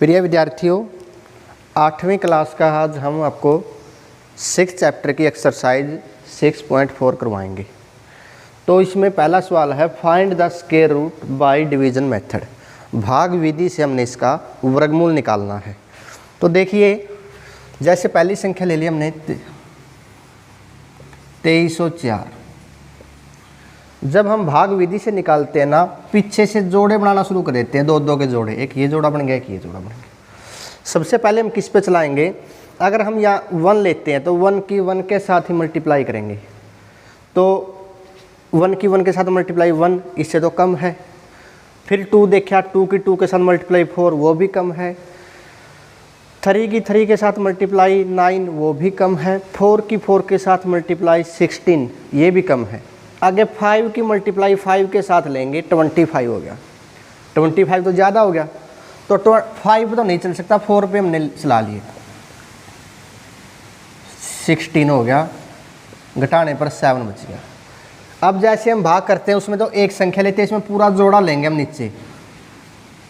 प्रिय विद्यार्थियों, 8वीं क्लास का आज हम आपको 6 चैप्टर की एक्सरसाइज 6.4 करवाएंगे। तो इसमें पहला सवाल है find the square root by division method. भाग विधि से हमने इसका वर्गमूल निकालना है। तो देखिए, जैसे पहली संख्या ले ली हमने 2304। जब हम भाग विधि से निकालते हैं ना, पीछे से जोड़े बनाना शुरू कर देते हैं, दो दो के जोड़े, एक ये जोड़ा बन गया, एक ये जोड़ा बन गया। सबसे पहले हम किस पे चलाएंगे? अगर हम यहाँ 1 लेते हैं तो 1 की 1 के साथ ही मल्टीप्लाई करेंगे। तो 1 की 1 के साथ मल्टीप्लाई 1, इससे तो कम है। फिर 2 देखा, 2 की 2 के साथ मल्टीप्लाई 4, वो भी कम है। 3 की 3 के साथ मल्टीप्लाई 9, वो भी कम है। 4 की 4 के साथ मल्टीप्लाई 16, ये भी कम है। आगे 5 की मल्टीप्लाई 5 के साथ लेंगे, 25 हो गया। 25 तो ज़्यादा हो गया, तो 5 तो नहीं चल सकता, 4 पे हमने चला लिए, 16 हो गया, घटाने पर 7 बच गया। अब जैसे हम भाग करते हैं उसमें तो एक संख्या लेते हैं, इसमें पूरा जोड़ा लेंगे हम नीचे,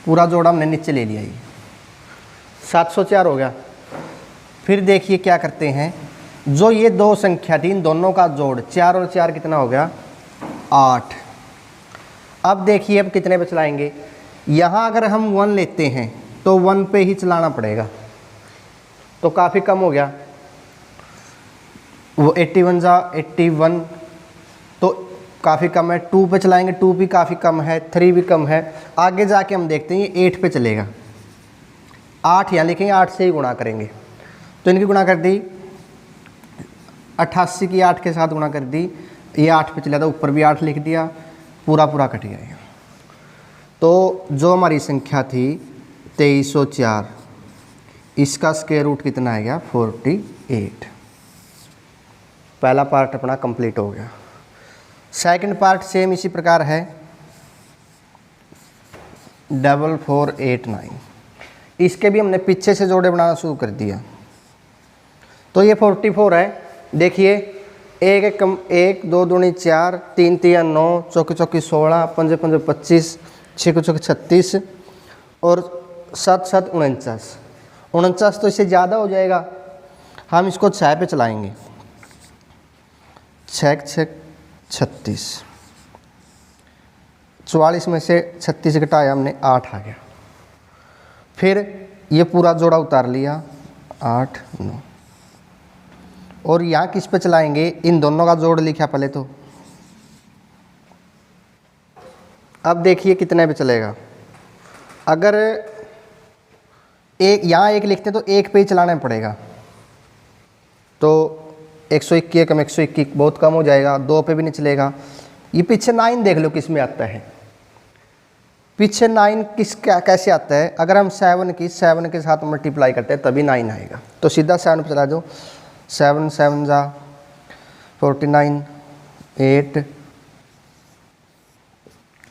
पूरा जोड़ा हमने नीचे ले लिया, ये 704 हो गया। फिर देखिए क्या करते हैं, जो ये दो संख्या थी इन दोनों का जोड़ 4 और 4 कितना हो गया? 8। अब देखिए अब कितने पे चलाएंगे। यहाँ अगर हम 1 लेते हैं तो 1 पे ही चलाना पड़ेगा, तो काफ़ी कम हो गया। वो 81 जा 81, तो काफ़ी कम है। 2 पे चलाएंगे, 2 भी काफ़ी कम है, 3 भी कम है। आगे जाके हम देखते हैं ये 8 पे चलेगा। 8 यहाँ लिखेंगे, 8 से ही गुणा करेंगे, तो इनकी गुणा कर दी, 88 की 8 के साथ गुणा कर दी, ये 8 पे चला था, ऊपर भी 8 लिख दिया, पूरा पूरा कट गया। तो जो हमारी संख्या थी 2304, इसका स्क्वायर रूट कितना आएगा? 48। पहला पार्ट अपना कंप्लीट हो गया। सेकंड पार्ट सेम इसी प्रकार है, 4489। इसके भी हमने पीछे से जोड़े बनाना शुरू कर दिया। तो ये 44 है। देखिए, 1 1 कम 1, 2 दूनी 4, 3 3 9, 4 4 16, 5 5 25, 6 6 36 और 7 7 49। 49 तो इससे ज़्यादा हो जाएगा, हम इसको 6 पे चलाएंगे। 6 6 36, 44 में से 36 घटाया हमने, 8 आ गया। फिर ये पूरा जोड़ा उतार लिया, 8 9, और यहाँ किस पे चलाएंगे? इन दोनों का जोड़ लिखा पहले तो। अब देखिए कितने पे चलेगा। अगर एक यहाँ 1 लिखते हैं तो 1 पे ही चलाना पड़ेगा, तो 121 कम 121 बहुत कम हो जाएगा, 2 पे भी नहीं चलेगा। ये पीछे 9 देख लो किस में आता है। पीछे 9 कैसे आता है? अगर हम 7 के साथ मल्टीप्लाई करते हैं तभी 9 आएगा, तो सीधा 7 पे चला दो। 7 7 जा 49, 8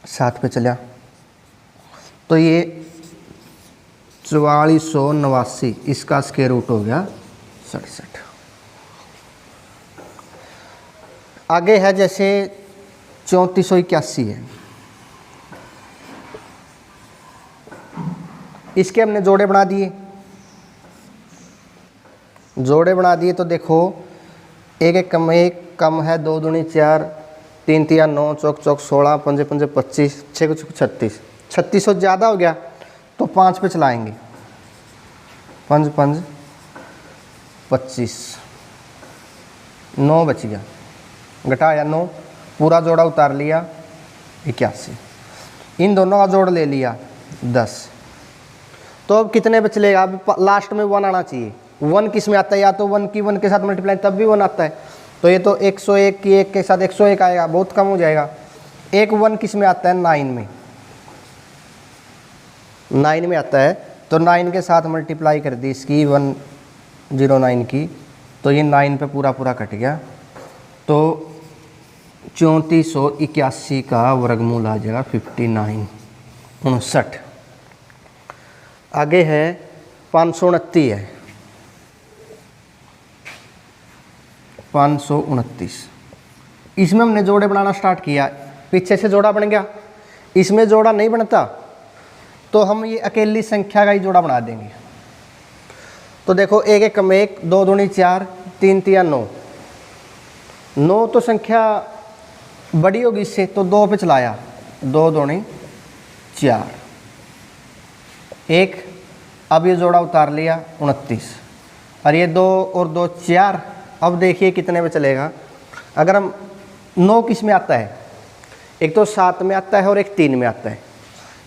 7 पे चला, तो ये 4489, इसका स्क्वायर रूट हो गया 67। आगे है जैसे 3481 है, इसके हमने जोड़े बना दिए। जोड़े बना दिए तो देखो, 1 1 कम 1 कम है, 2 दूनी 4, 3 3 9, 4 4 16, 5 5 25, 6 6 36। 3600 ज़्यादा हो गया, तो 5 पे चलाएंगे, 5 5 25, 9 बच गया, घटाया 9, पूरा जोड़ा उतार लिया, 81। इन दोनों का जोड़ ले लिया, 10। तो अब कितने पे चलेगा? अब लास्ट में 1 आना चाहिए। 1 किस में आता है? या तो 1 की 1 के साथ मल्टीप्लाई तब भी 1 आता है, तो ये तो 101 की 1 के साथ 101 आएगा, बहुत कम हो जाएगा। 1 किस में आता है? 9 में, 9 में आता है, तो 9 के साथ मल्टीप्लाई कर दी इसकी 109 की, तो ये 9 पे पूरा पूरा कट गया। तो 3481 का वर्गमूल आ जाएगा 59, 59। आगे है 529 है, 529। इसमें हमने जोड़े बनाना स्टार्ट किया, पीछे से जोड़ा बन गया, इसमें जोड़ा नहीं बनता, तो हम ये अकेली संख्या का ही जोड़ा बना देंगे। तो देखो 1 1 कम 1, 2 दूनी 4, 3 3 9। 9 तो संख्या बड़ी होगी इससे, तो 2 पे चलाया, 2 दूनी 4, 1। अब ये जोड़ा उतार लिया 29, और ये 2 और 2 4। अब देखिए कितने में चलेगा। अगर हम 9 किस में आता है, एक तो 7 में आता है और एक 3 में आता है।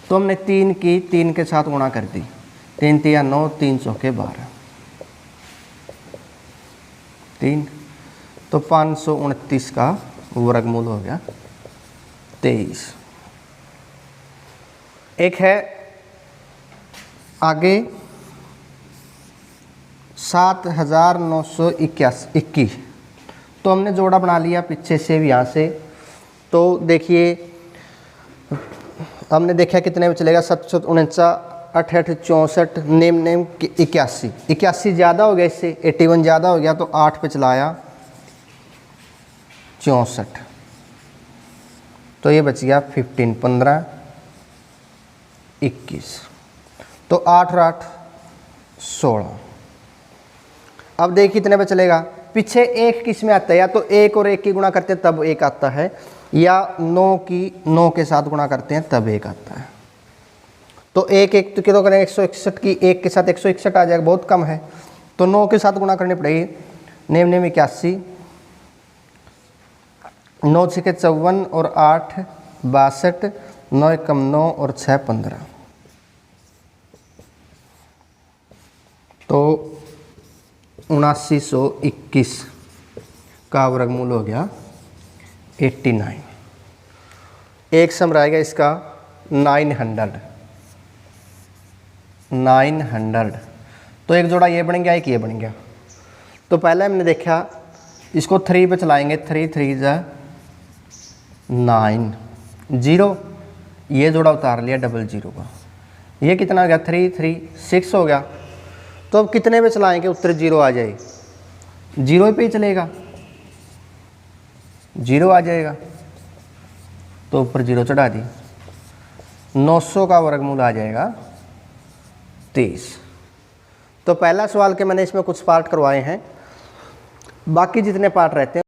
तो हमने 3 की 3 के साथ गुणा कर दी, 3 3 9, 3 चौके 12, 3। तो 529 का वर्गमूल हो गया 23। एक है आगे 7921। तो हमने जोड़ा बना लिया पीछे से भी, यहाँ से। तो देखिए हमने देखा कितने में चलेगा, 7 7 49, 8 8 64, नेम 81। 81 ज़्यादा हो गया इससे, 81 ज़्यादा हो गया, तो 8 पे चलाया 64। तो ये बच गया 15 15 21। तो 8 और 8 16। अब देखिए कितने पे चलेगा। पीछे 1 किस में आता है, या तो 1 और 1 की गुणा करते हैं तब 1 आता है, या 9 की 9 के साथ गुणा करते हैं तब 1 आता है। तो 1 1 तो किलो करें 161 की 1 के साथ 161 आ जाएगा, बहुत कम है। तो 9 के साथ गुणा करनी पड़ेगी। नेम 81, 9 6 54 और 8 62, 9 1 9 और 6 15। तो 7921 का वर्गमूल हो गया 89। एक सम रहेगा इसका 900। तो एक जोड़ा ये बन गया, एक ये बन गया। तो पहले हमने देखा इसको 3 पे चलाएंगे, 3 3 जा 9 0। ये जोड़ा उतार लिया 00 का। ये कितना हो गया, 3 3 6 हो गया। तो अब कितने पे चलाएंगे, उत्तर 0 आ जाए, 0 पे ही चलेगा, 0 आ जाएगा। तो ऊपर 0 चढ़ा दी, 900 का वर्गमूल आ जाएगा 23। तो पहला सवाल के मैंने इसमें कुछ पार्ट करवाए हैं, बाकी जितने पार्ट रहते हैं